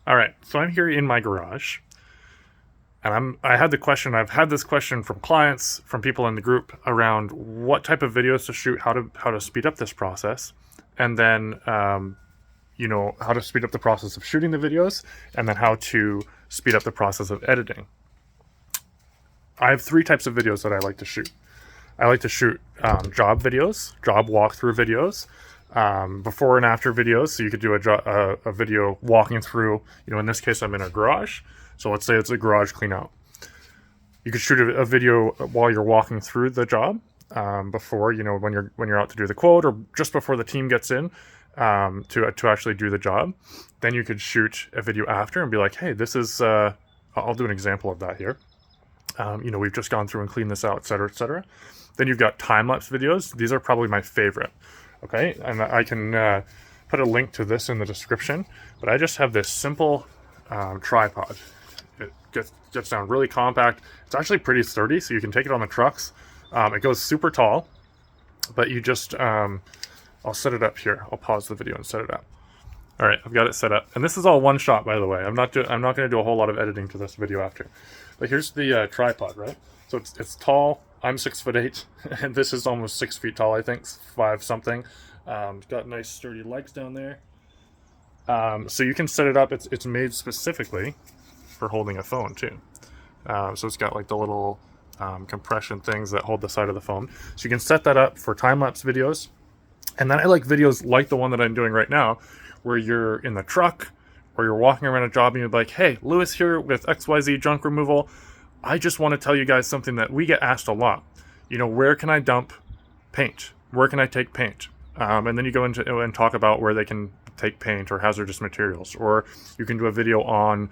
All right, so I'm here in my garage, and I had the question. I've had this question from clients, from people in the group around what type of videos to shoot, how to speed up this process, and then how to speed up the process of shooting the videos, and then how to speed up the process of editing. I have three types of videos that I like to shoot. I like to shoot job videos, job walkthrough videos, before and after videos. So you could do a video walking through, in this case, I'm in a garage. So let's say it's a garage clean out. You could shoot a video while you're walking through the job, before, when you're out to do the quote, or just before the team gets in, to actually do the job. Then you could shoot a video after and be like, hey, this is, I'll do an example of that here. We've just gone through and cleaned this out, et cetera, et cetera. Then you've got time-lapse videos. These are probably my favorite. Okay, and I can put a link to this in the description, but I just have this simple tripod. It gets down really compact. It's actually pretty sturdy, so you can take it on the trucks. It goes super tall, but you just, I'll set it up here. I'll pause the video and set it up. All right, I've got it set up. And this is all one shot, by the way. I'm not going to do a whole lot of editing to this video after. But here's the tripod, right? So it's tall. I'm 6'8", and this is almost 6 feet tall, I think, 5 something. It's got nice sturdy legs down there. So you can set it up. It's made specifically for holding a phone too. So it's got like the little compression things that hold the side of the phone. So you can set that up for time-lapse videos. And then I like videos like the one that I'm doing right now, where you're in the truck or you're walking around a job and you're like, hey, Lewis here with XYZ junk removal. I just want to tell you guys something that we get asked a lot. Where can I dump paint? Where can I take paint? And then you go into and talk about where they can take paint or hazardous materials. Or you can do a video on,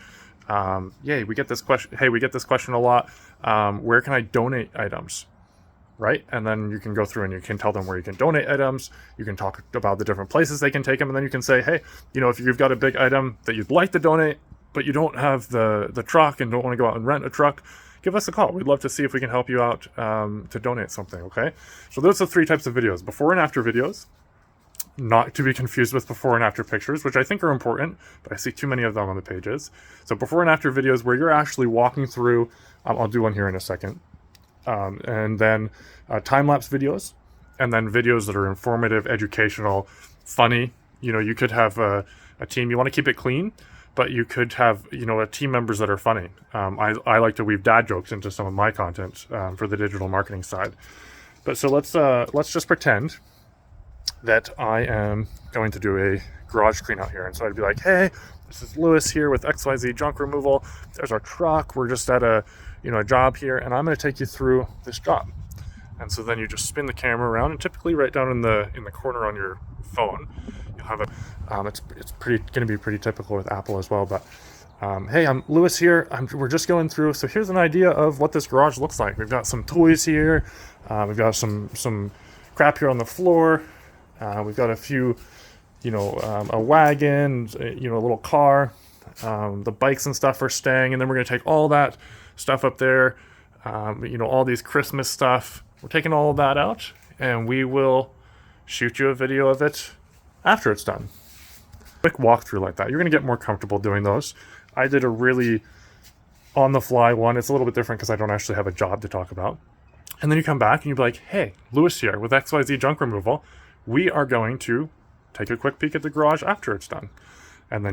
we get this question a lot. Where can I donate items? Right? And then you can go through and you can tell them where you can donate items. You can talk about the different places they can take them. And then you can say, hey, if you've got a big item that you'd like to donate, but you don't have the truck and don't want to go out and rent a truck, give us a call. We'd love to see if we can help you out to donate something, okay? So those are 3 types of videos. Before and after videos, not to be confused with before and after pictures, which I think are important, but I see too many of them on the pages. So before and after videos where you're actually walking through, I'll do one here in a second. And then time-lapse videos, and then videos that are informative, educational, funny. You could have a team, you want to keep it clean, but you could have, team members that are funny. I like to weave dad jokes into some of my content for the digital marketing side. But so let's just pretend that I am going to do a garage clean out here. And so I'd be like, hey, this is Lewis here with XYZ junk removal. There's our truck. We're just at a job here, and I'm going to take you through this job. And so then you just spin the camera around, and typically right down in the corner on your phone, you'll have it's going to be pretty typical with Apple as well. But hey, I'm Lewis here. We're just going through. So here's an idea of what this garage looks like. We've got some toys here. We've got some crap here on the floor. We've got a few, a wagon, a little car. The bikes and stuff are staying, and then we're going to take all that stuff up there, all these Christmas stuff. We're taking all of that out, and we will shoot you a video of it after it's done. Quick walkthrough like that. You're going to get more comfortable doing those. I did a really on-the-fly one. It's a little bit different because I don't actually have a job to talk about. And then you come back and you'll be like, hey, Lewis here with XYZ junk removal. We are going to take a quick peek at the garage after it's done. And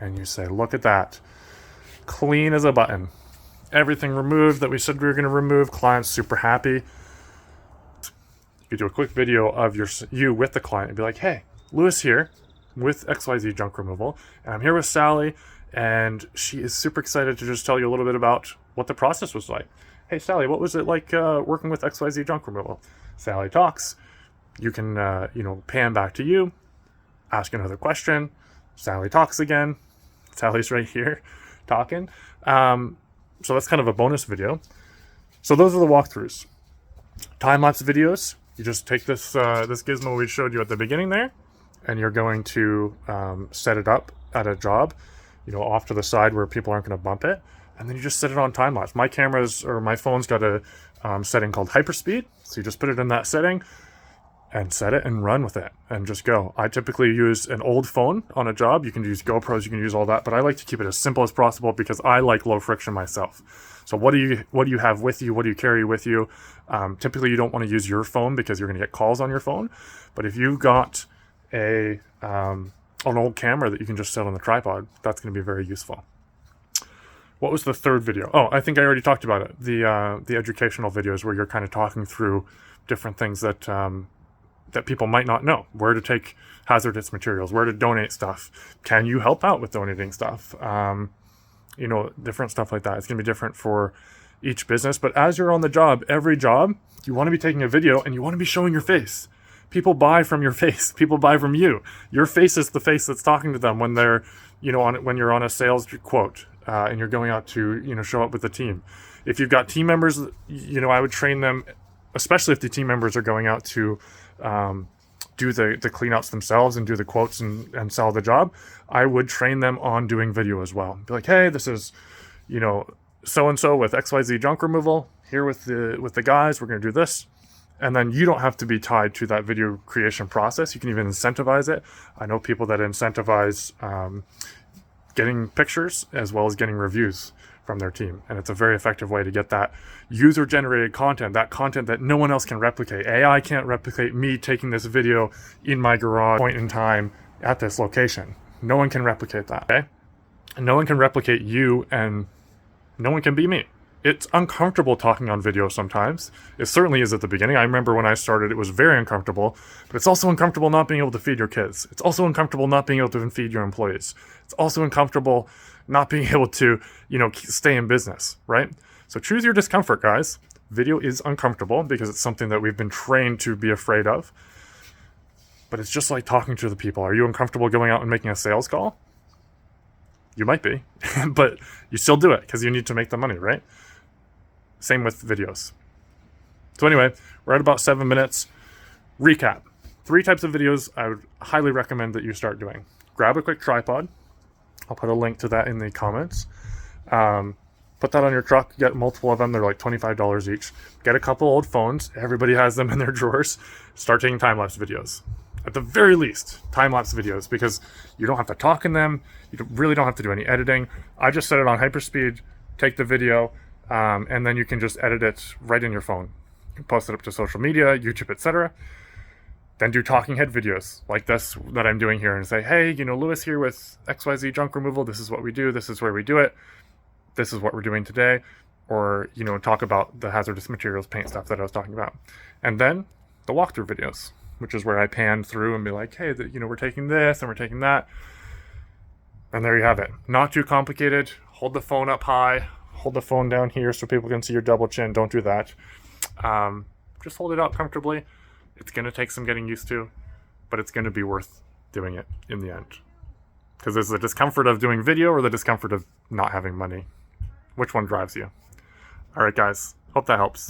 then you say, look at that. Clean as a button. Everything removed that we said we were going to remove. Client's super happy. You do a quick video of you with the client and be like, hey, Lewis here with XYZ junk removal. And I'm here with Sally, and she is super excited to just tell you a little bit about what the process was like. Hey, Sally, what was it like working with XYZ junk removal? Sally talks. You can, pan back to you, ask another question. Sally talks again. Sally's right here talking. So that's kind of a bonus video. So those are the walkthroughs. Time-lapse videos, you just take this gizmo we showed you at the beginning there, and you're going to set it up at a job, off to the side where people aren't going to bump it, and then you just set it on time-lapse. My phone's got a setting called hyperspeed, so you just put it in that setting. and set it and run with it and just go. I typically use an old phone on a job. You can use GoPros, you can use all that, but I like to keep it as simple as possible because I like low friction myself. So what do you have with you? What do you carry with you? Typically you don't want to use your phone because you're going to get calls on your phone. But if you've got an old camera that you can just set on the tripod, that's going to be very useful. What was the third video? Oh, I think I already talked about it. The educational videos where you're kind of talking through different things that that people might not know. Where to take hazardous materials, where to donate stuff. Can you help out with donating stuff? You know, different stuff like that. It's going to be different for each business. But as you're on the job, every job, you want to be taking a video and you want to be showing your face. People buy from your face. People buy from you. Your face is the face that's talking to them when they're, you know, when you're on a sales quote and you're going out to, you know, show up with the team. If you've got team members, you know, I would train them, especially if the team members are going out to do the cleanouts themselves and do the quotes and sell the job. I would train them on doing video as well. Be like, hey, this is, you know, so-and-so with XYZ junk removal here with the guys. We're going to do this. And then you don't have to be tied to that video creation process. You can even incentivize it. I know people that incentivize getting pictures as well as getting reviews from their team. And it's a very effective way to get that user-generated content, that content that no one else can replicate. AI can't replicate me taking this video in my garage point in time at this location. No one can replicate that, okay? And no one can replicate you, and no one can be me. It's uncomfortable talking on video sometimes. It certainly is at the beginning. I remember when I started, it was very uncomfortable, but it's also uncomfortable not being able to feed your kids. It's also uncomfortable not being able to feed your employees. It's also uncomfortable not being able to, you know, stay in business, right? So choose your discomfort, guys. Video is uncomfortable because it's something that we've been trained to be afraid of. But it's just like talking to the people. Are you uncomfortable going out and making a sales call? You might be, but you still do it because you need to make the money, right? Same with videos. So anyway, we're at about 7 minutes. Recap. 3 types of videos I would highly recommend that you start doing. Grab a quick tripod. I'll put a link to that in the comments. Put that on your truck. Get multiple of them. They're like $25 each. Get a couple old phones. Everybody has them in their drawers. Start taking time-lapse videos. At the very least, time-lapse videos, because you don't have to talk in them. You really don't have to do any editing. I just set it on hyperspeed, take the video, and then you can just edit it right in your phone. You can post it up to social media, YouTube, etc. Then do talking head videos like this that I'm doing here and say, hey, you know, Lewis here with XYZ junk removal. This is what we do. This is where we do it. This is what we're doing today. Or, you know, talk about the hazardous materials paint stuff that I was talking about. And then the walkthrough videos, which is where I pan through and be like, hey, you know, we're taking this and we're taking that. And there you have it. Not too complicated. Hold the phone up high. Hold the phone down here so people can see your double chin. Don't do that. Just hold it up comfortably. It's going to take some getting used to, but it's going to be worth doing it in the end. Because there's the discomfort of doing video or the discomfort of not having money. Which one drives you? All right, guys. Hope that helps.